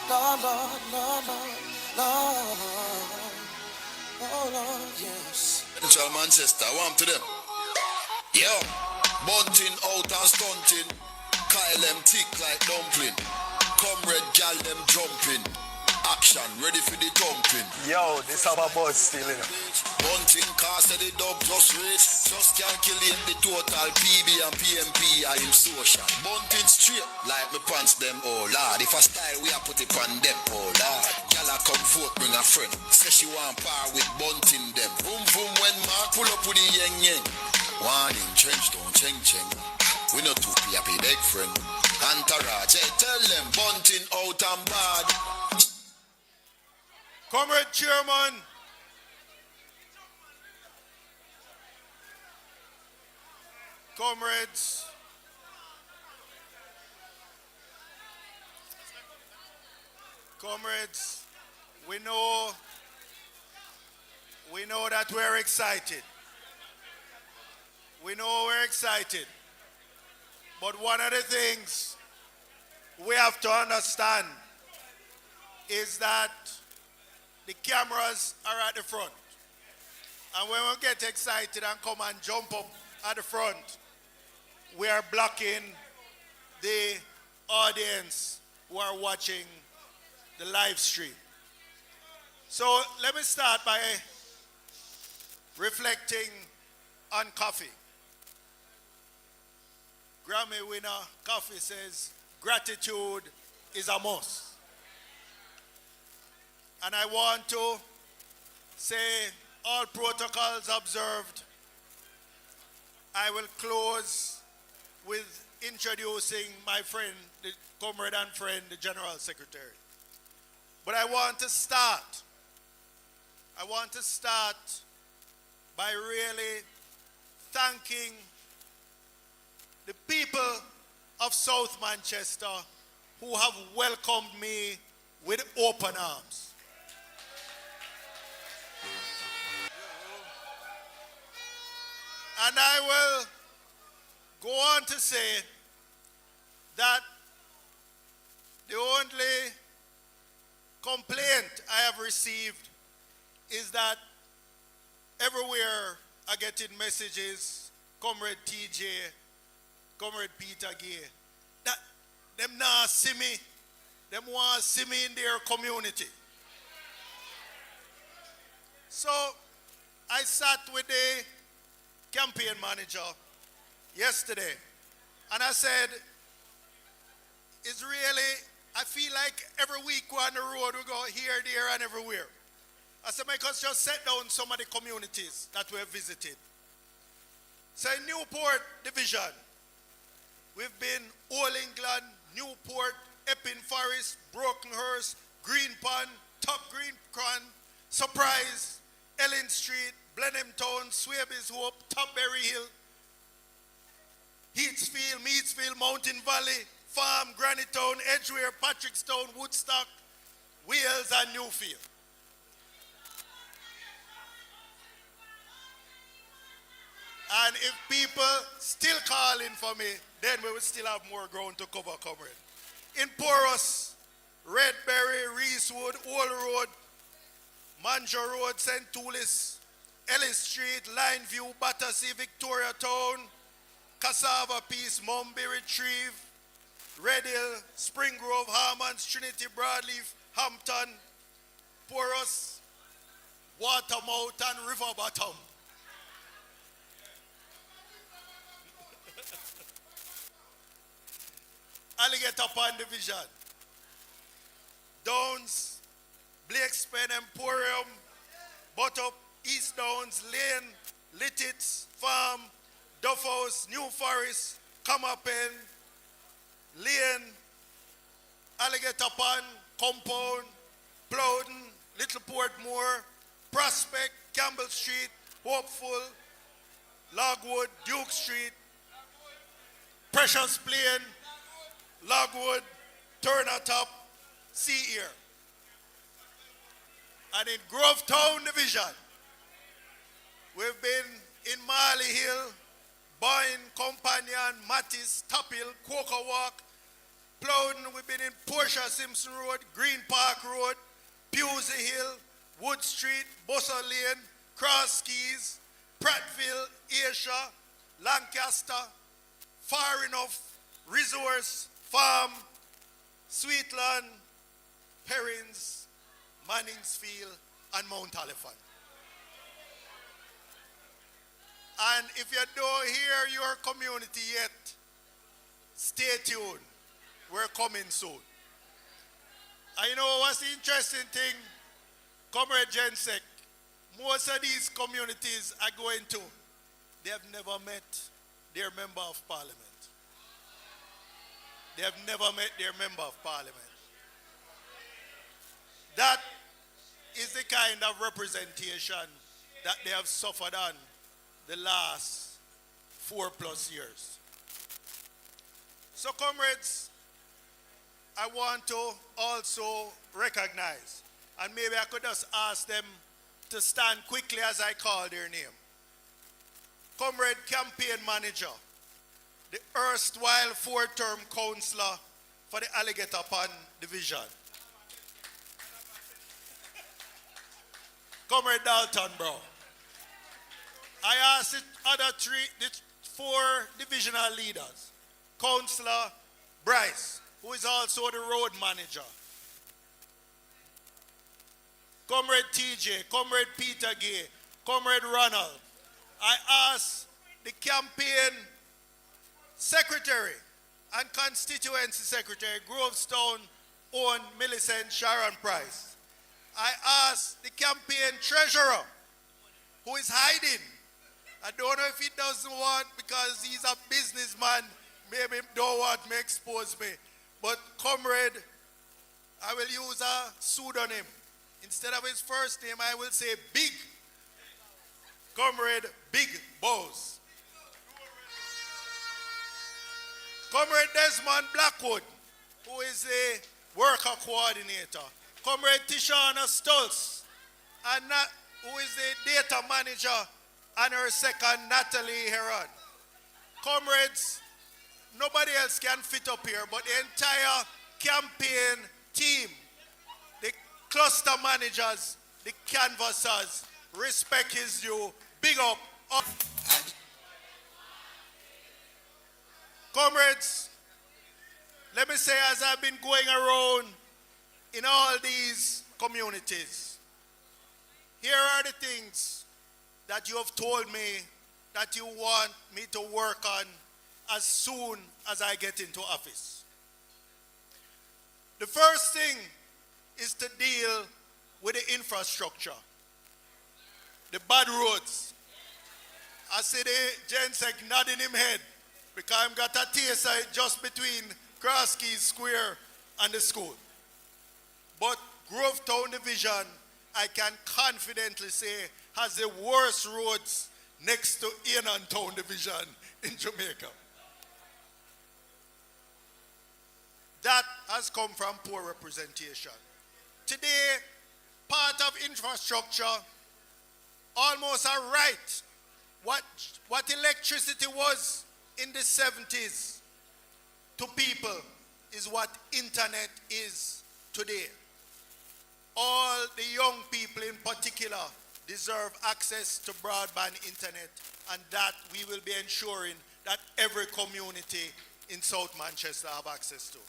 Lord, Lord, Lord, Lord, Lord. Oh, Lord, yes. Central Manchester, warm to them. Yo, Bunting out and stunting. Kyle them tick like dumpling. Comrade gal them jumping. Action, ready for the thumping. Yo, this how my boss still in it. Bunting cast the dub just reach. Just calculate the total PB and PMP I am social. Bunting straight like me pants them, oh lord. If I style we a put it on them, oh lord. Gala come vote bring a friend. Say she want par with Bunting them. Boom boom when Mark pull up with the yeng yeng. Warning, trench don't cheng cheng. We not too happy big friend. Entourage, hey, tell them Bunting out and bad. Comrade Chairman, comrades, we know that we're excited. We know we're excited. But one of the things we have to understand is that the cameras are at the front. And when we get excited and come and jump up at the front, we are blocking the audience who are watching the live stream. So let me start by reflecting on coffee. Grammy winner Coffee says, gratitude is a must. And I want to say, all protocols observed. I will close with introducing my friend, the comrade and friend, the General Secretary. But I want to start by really thanking the people of South Manchester who have welcomed me with open arms. And I will go on to say that the only complaint I have received is that everywhere I get in messages, Comrade TJ, Comrade Peter Gay, that them now see me, them want to see me in their community. So I sat with the campaign manager yesterday and I said, it's really, I feel like every week we're on the road, we go here, there, and everywhere. I said, make us just set down some of the communities that we have visited. So in Newport Division, we've been Old England, Newport, Epping Forest, Brokenhurst, Green Pond, Top Green Cron, Surprise, Ellen Street, Blenheim Town, Swabies Hope, Topberry Hill, Heatsfield, Meadsfield, Mountain Valley, Farm, Granite Town, Edgware, Patrickstown, Woodstock, Wales, and Newfield. And if people still calling for me, then we will still have more ground to cover, comrade. In Porus, Redberry, Reesewood, Old Road, Manjo Road, St. Toulis, Ellis Street, Lineview, Battersea, Victoria Town, Cassava Peace, Mumby, Retrieve, Red Hill, Spring Grove, Harmons, Trinity, Broadleaf, Hampton, Porus, Watermouth, and River Bottom. Alligator Pond Division, Downs, Blakespen, Emporium, Bottom, East Downs, Lane, Littitz, Farm, Duff House, New Forest, Comapen, Lane, Alligator Pond, Compound, Plowden, Little Portmore, Prospect, Campbell Street, Hopeful, Logwood, Duke Street, Precious Plain, Logwood, Turner Top, Sea Ear. And in Grove Town Division, we've been in Marley Hill, Boyne, Companion, Mattis, Top Hill, Cocoa Walk, Plowden, we've been in Portia Simpson Road, Green Park Road, Pewsey Hill, Wood Street, Bussell Lane, Cross Keys, Prattville, Ayrshire, Lancaster, Far Enough, Resource, Farm, Sweetland, Perrins, Manningsfield, and Mount Oliphant. And if you don't hear your community yet, stay tuned. We're coming soon. And you know what's the interesting thing? Comrade Jensek, most of these communities are going to, they have never met their member of parliament. They have never met their member of parliament. That is the kind of representation that they have suffered on the last 4+ years. So, comrades, I want to also recognize, and maybe I could just ask them to stand quickly as I call their name. Comrade Campaign Manager, the erstwhile 4-term councillor for the Alligator Pond Division. Comrade Dalton, bro. I asked the 4 divisional leaders. Councillor Bryce, who is also the road manager. Comrade TJ, Comrade Peter Gay, Comrade Ronald. I asked the campaign secretary and constituency secretary, Grovestone own Millicent Sharon Price. I asked the campaign treasurer, who is hiding. I don't know if he doesn't want, because he's a businessman, maybe don't want to expose me. But comrade, I will use a pseudonym. Instead of his first name, I will say Big. Comrade Big Bows. Comrade Desmond Blackwood, who is a worker coordinator. Comrade Tishana Stolz, who is the data manager, and her second, Natalie Heron. Comrades, nobody else can fit up here, but the entire campaign team, the cluster managers, the canvassers, respect is due. Big up. Comrades, let me say, as I've been going around in all these communities, here are the things that you have told me that you want me to work on as soon as I get into office. The first thing is to deal with the infrastructure, the bad roads. I see the Jensek nodding him head, because I've got a TSI just between Cross Keys Square and the school. But Grovetown Division, I can confidently say, has the worst roads next to Enon Town Division in Jamaica. That has come from poor representation. Today, part of infrastructure, almost a right. What electricity was in the 70s to people is what internet is today. All the young people in particular deserve access to broadband internet, and that we will be ensuring that every community in South Manchester have access to.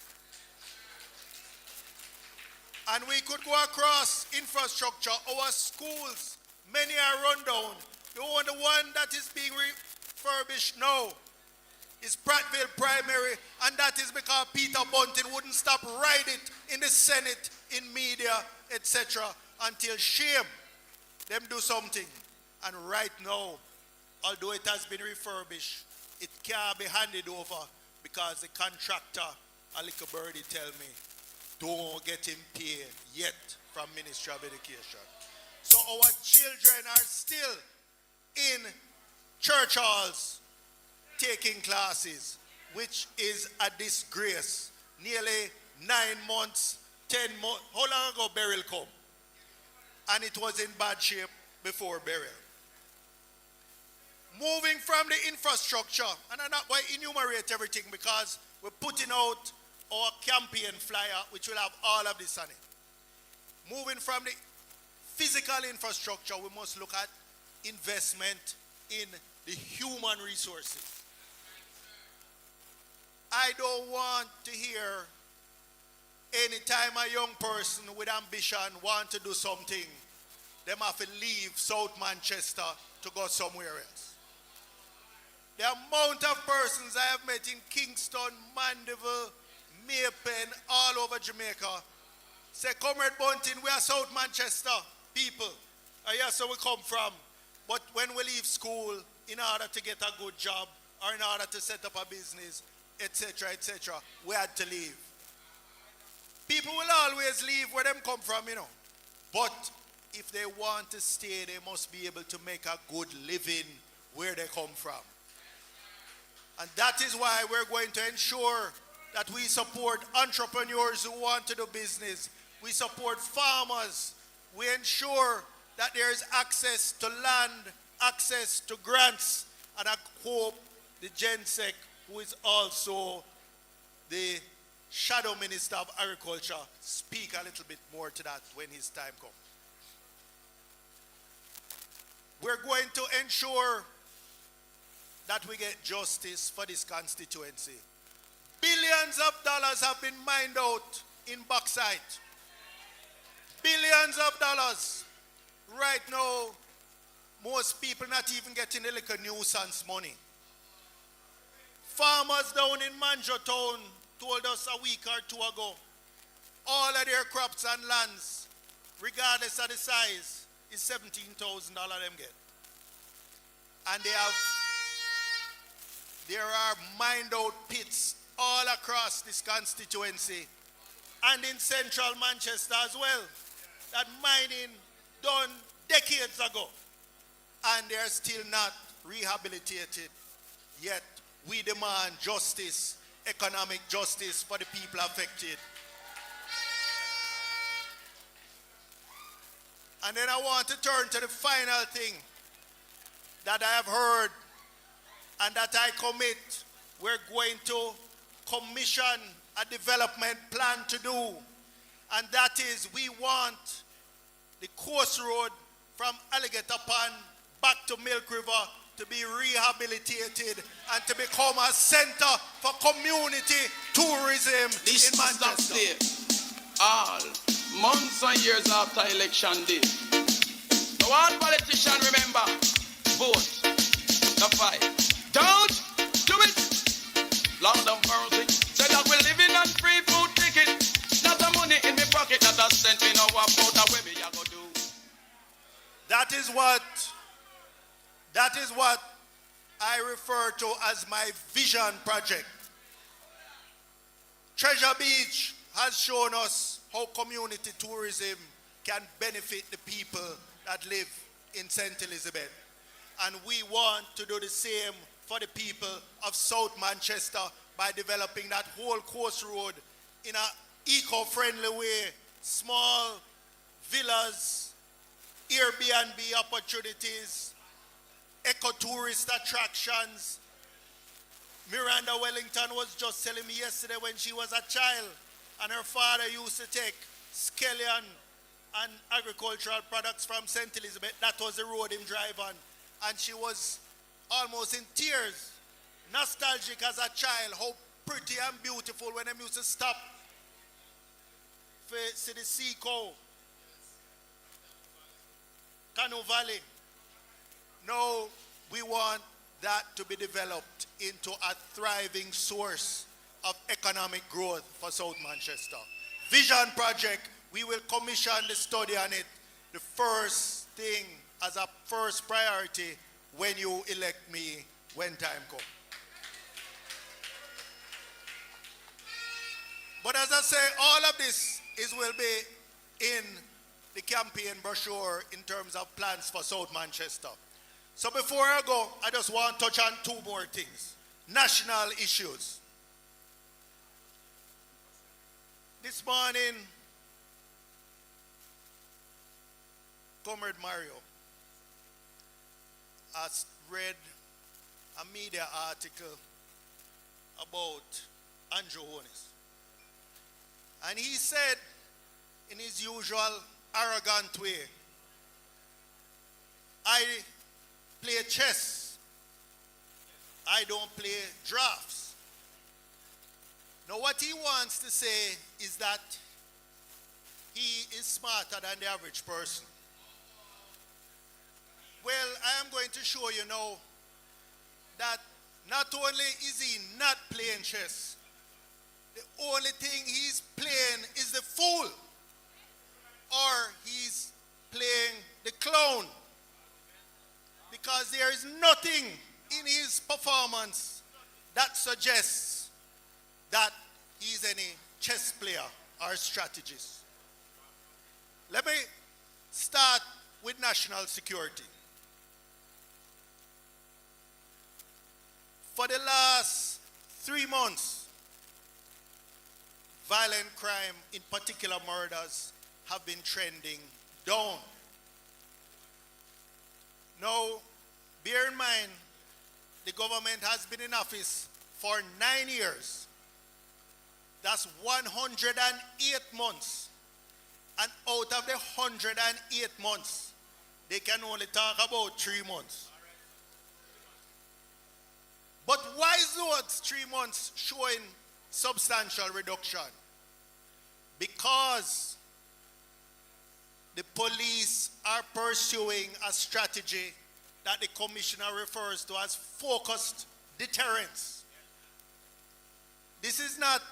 And we could go across infrastructure. Our schools, many are run down. The only one that is being refurbished now is Prattville Primary, and that is because Peter Bunting wouldn't stop riding it in the Senate, in media, etc., until shame them do something. And right now, although it has been refurbished, it can't be handed over because the contractor, a little birdie tell me, don't get him paid yet from Ministry of Education. So our children are still in church halls taking classes, which is a disgrace. Nearly 9 months, 10 months. How long ago burial come? And it was in bad shape before burial. Moving from the infrastructure, and I'm not going to enumerate everything because we're putting out our campaign flyer, which will have all of this on it. Moving from the physical infrastructure, we must look at investment in the human resources. I don't want to hear anytime a young person with ambition want to do something, them have to leave South Manchester to go somewhere else. The amount of persons I have met in Kingston, Mandeville, Maypen, all over Jamaica, say, Comrade Bunting, we are South Manchester people. Yes, where we come from. But when we leave school, in order to get a good job, or in order to set up a business, etc., we had to leave. People will always leave where them come from, you know. But if they want to stay, they must be able to make a good living where they come from. And that is why we're going to ensure that we support entrepreneurs who want to do business. We support farmers. We ensure that there is access to land, access to grants, and I hope the GenSec, who is also the Shadow Minister of Agriculture, speak a little bit more to that when his time comes. We're going to ensure that we get justice for this constituency. Billions of dollars have been mined out in bauxite. Billions of dollars. Right now, most people not even getting a little nuisance money. Farmers down in Manjotown told us a week or two ago, all of their crops and lands, regardless of the size, is $17,000 them get. And there are mined out pits all across this constituency and in central Manchester as well, that mining done decades ago, and they're still not rehabilitated. Yet we demand justice, economic justice for the people affected. And then I want to turn to the final thing that I have heard and that I commit. We're going to commission a development plan to do, and that is we want the coast road from Alligator Pond back to Milk River to be rehabilitated and to become a center for community tourism in Manchester. All months and years after election day. No one politician remember, vote, the fight. Don't do it. Lord of mercy, say that we're living on free food ticket. Not a money in my pocket, not a cent in our vote. Where we are going to do? That is what I refer to as my vision project. Treasure Beach has shown us how community tourism can benefit the people that live in St. Elizabeth. And we want to do the same for the people of South Manchester by developing that whole coast road in an eco-friendly way. Small villas, Airbnb opportunities, eco-tourist attractions. Miranda Wellington was just telling me yesterday when she was a child and her father used to take scallion and agricultural products from St. Elizabeth. That was the road him drive on. And she was almost in tears, nostalgic as a child, how pretty and beautiful when they used to stop for see the sea cow, Canoe Valley. Now we want that to be developed into a thriving source of economic growth for South Manchester. Vision project, we will commission the study on it, the first thing as a first priority when you elect me when time comes. But as I say, all of this will be in the campaign brochure in terms of plans for South Manchester. So before I go, I just want to touch on two more things. National issues. This morning, Comrade Mario has read a media article about Andrew Holness. And he said, in his usual arrogant way, I play chess. I don't play drafts. Now what he wants to say is that he is smarter than the average person. Well, I am going to show you now that not only is he not playing chess, the only thing he's playing is the fool, or he's playing the clown, because there is nothing in his performance that suggests that he's any chess player or strategist. Let me start with national security. For the last 3 months, violent crime, in particular murders, have been trending down. Now, bear in mind, the government has been in office for 9 years. That's 108 months. And out of the 108 months, they can only talk about 3 months. But why is those 3 months showing substantial reduction? Because the police are pursuing a strategy that the commissioner refers to as focused deterrence. This is not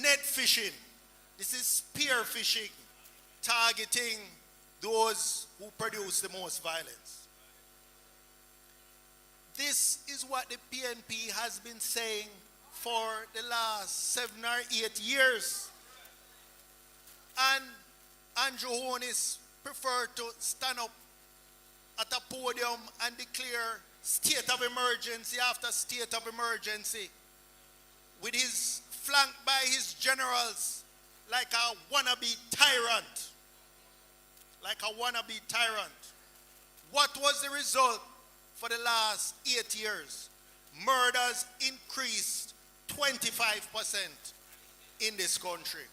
net fishing. This is spear fishing, targeting those who produce the most violence. This is what the PNP has been saying for the last 7 or 8 years. And Andrew Holness preferred to stand up at a podium and declare state of emergency after state of emergency, with his flanked by his generals like a wannabe tyrant. Like a wannabe tyrant. What was the result for the last 8 years? Murders increased 25% in this country.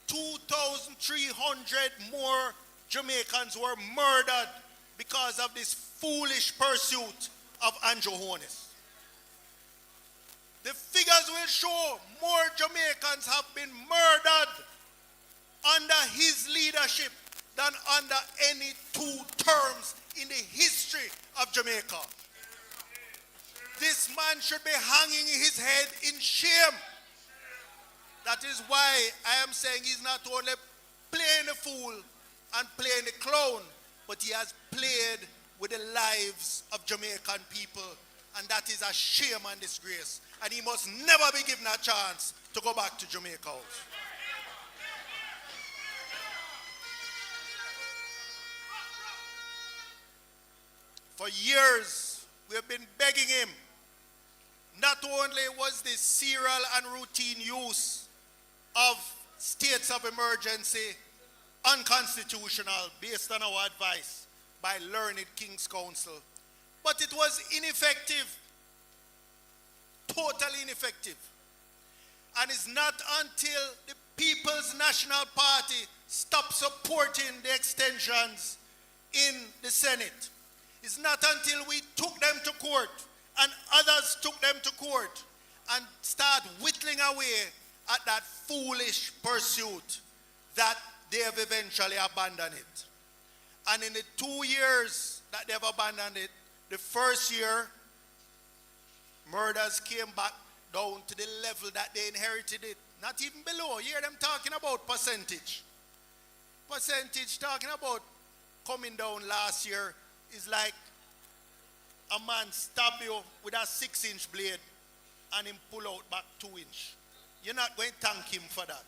2,300 more Jamaicans were murdered because of this foolish pursuit of Andrew Holness. The figures will show more Jamaicans have been murdered under his leadership than under any 2 terms in the history of Jamaica. This man should be hanging his head in shame. That is why I am saying he's not only playing the fool and playing the clown, but he has played with the lives of Jamaican people, and that is a shame and disgrace. And he must never be given a chance to go back to Jamaica House. For years, we have been begging him. Not only was this serial and routine use of states of emergency unconstitutional based on our advice by learned King's Council, but it was ineffective, totally ineffective. And it's not until the People's National Party stopped supporting the extensions in the Senate. It's not until we took them to court and others took them to court and start whittling away at that foolish pursuit that they have eventually abandoned it. And in the 2 years that they've abandoned it, the first year, murders came back down to the level that they inherited it. Not even below. You hear them talking about percentage. Percentage talking about coming down last year is like a man stab you with a 6-inch blade and him pull out back 2-inch. You're not going to thank him for that.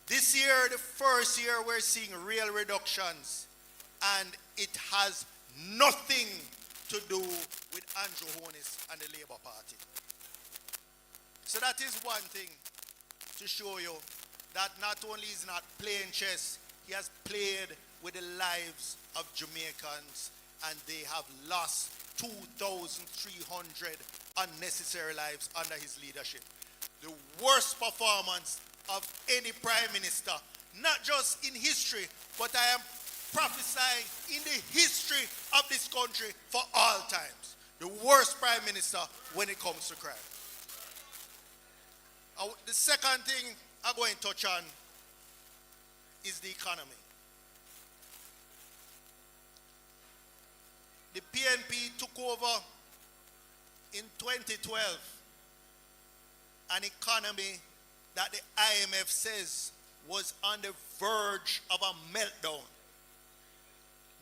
This year, the first year, we're seeing real reductions, and it has nothing to do with Andrew Holness and the Labour Party. So that is one thing to show you that not only is he not playing chess, he has played with the lives of Jamaicans, and they have lost 2,300 unnecessary lives under his leadership. the worst performance of any prime minister, not just in history, but I am prophesying in the history of this country for all times. The worst prime minister when it comes to crime. The second thing I'm going to touch on is the economy. The PNP took over in 2012 an economy that the IMF says was on the verge of a meltdown.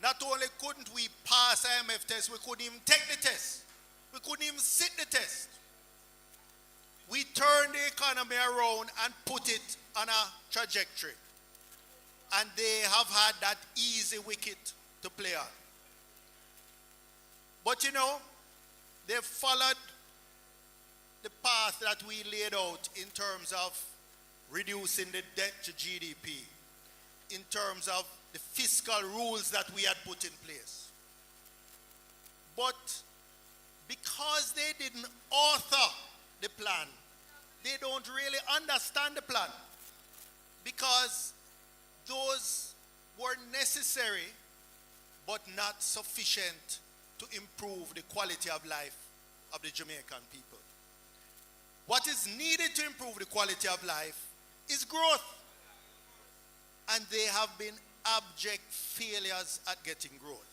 Not only couldn't we pass IMF tests, we couldn't even take the test. We couldn't even sit the test. We turned the economy around and put it on a trajectory. And they have had that easy wicket to play on. But you know, they followed the path that we laid out in terms of reducing the debt to GDP, in terms of the fiscal rules that we had put in place. But because they didn't author the plan, they don't really understand the plan, because those were necessary but not sufficient to improve the quality of life of the Jamaican people. What is needed to improve the quality of life is growth. And they have been abject failures at getting growth.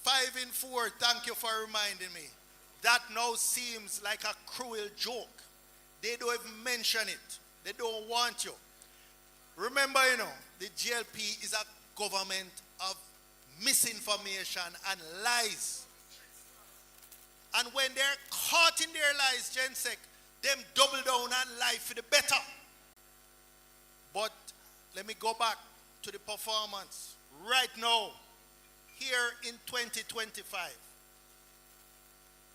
5 in 4, thank you for reminding me. That now seems like a cruel joke. They don't even mention it. They don't want you. Remember, you know, the GLP is a government of misinformation and lies. And when they're caught in their lies, Gensec, them double down and lie for the better. But let me go back to the performance. Right now, here in 2025,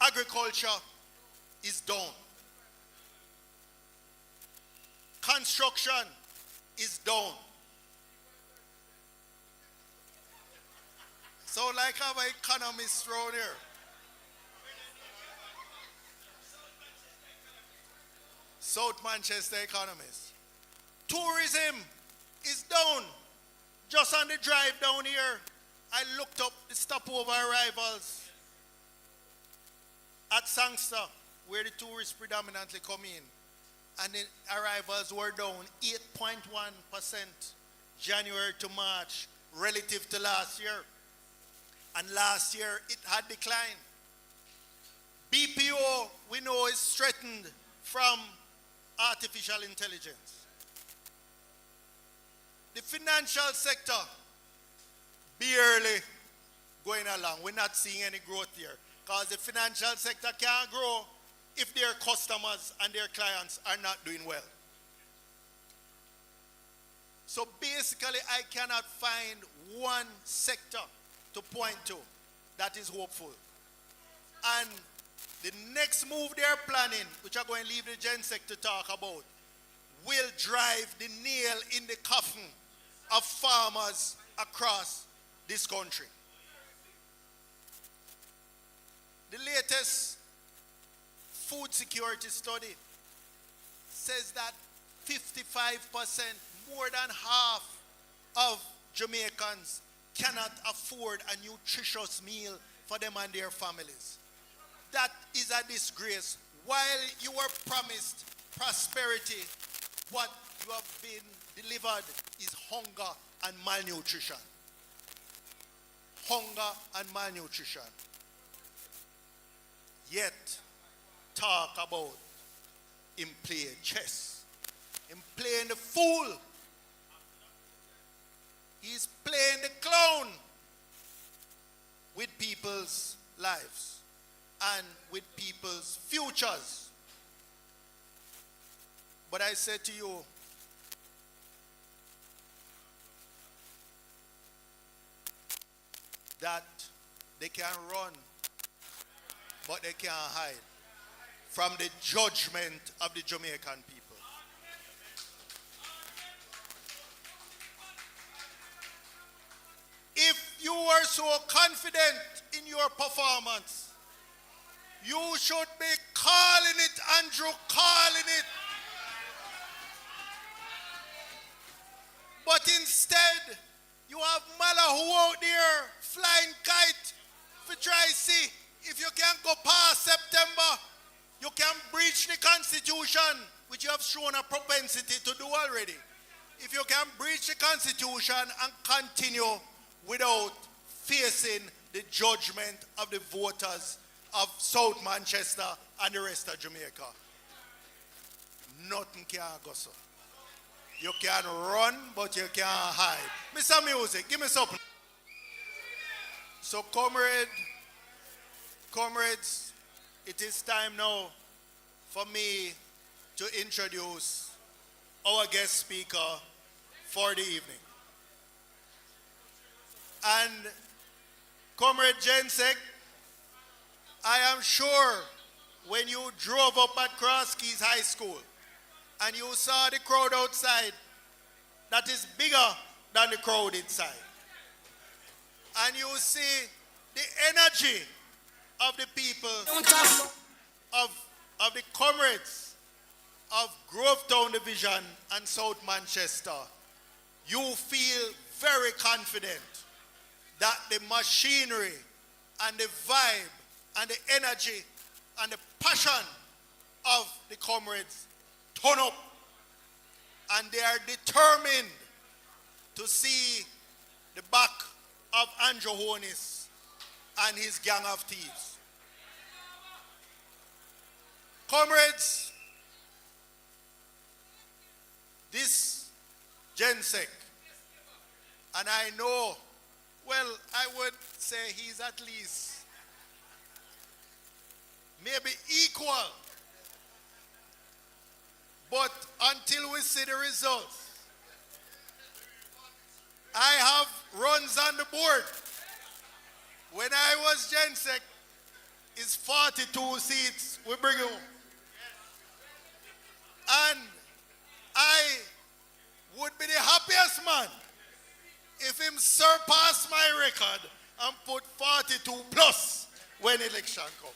agriculture is down. Construction is down. So like I have an economist around here. South Manchester economist. Tourism is down. Just on the drive down here, I looked up the stopover arrivals at Sangster, where the tourists predominantly come in. And the arrivals were down 8.1% January to March relative to last year. And last year it had declined. BPO, we know, is threatened from artificial intelligence. The financial sector, barely going along. We're not seeing any growth here, because the financial sector can't grow if their customers and their clients are not doing well. So basically, I cannot find one sector to point to that is hopeful. And the next move they're planning, which I'm going to leave the Gensec to talk about, will drive the nail in the coffin of farmers across this country. The latest food security study says that 55%, more than half of Jamaicans cannot afford a nutritious meal for them and their families. That is a disgrace. While you were promised prosperity, what you have been delivered is hunger and malnutrition. Hunger and malnutrition. Yet, talk about him playing chess. Him playing the fool. He's playing the clown with people's lives and with people's futures. But I say to you, that they can run, but they can't hide from the judgment of the Jamaican people. If you were so confident in your performance, you should be calling it, Andrew, calling it. But instead, you have Mala who out there flying kite for dry sea. If you can't go past September, you can breach the Constitution, which you have shown a propensity to do already. If you can breach the Constitution and continue without facing the judgment of the voters of South Manchester and the rest of Jamaica, nothing can go so. You can run, but you can't hide. Mr. Music, give me something. So, comrades, it is time now for me to introduce our guest speaker for the evening. And Comrade Jensek, I am sure when you drove up at Cross Keys High School and you saw the crowd outside, that is bigger than the crowd inside. And you see the energy of the people, of the comrades of Grovetown Division and South Manchester. You feel very confident that the machinery and the vibe and the energy and the passion of the comrades turn up, and they are determined to see the back of Andrew Honis and his gang of thieves. Comrades, this Jensek, and I know, well, I would say he's at least maybe equal. But until we see the results, I have runs on the board. When I was Jensek, it's 42 seats we bring home. And I would be the happiest man if him surpass my record and put 42 plus when election comes.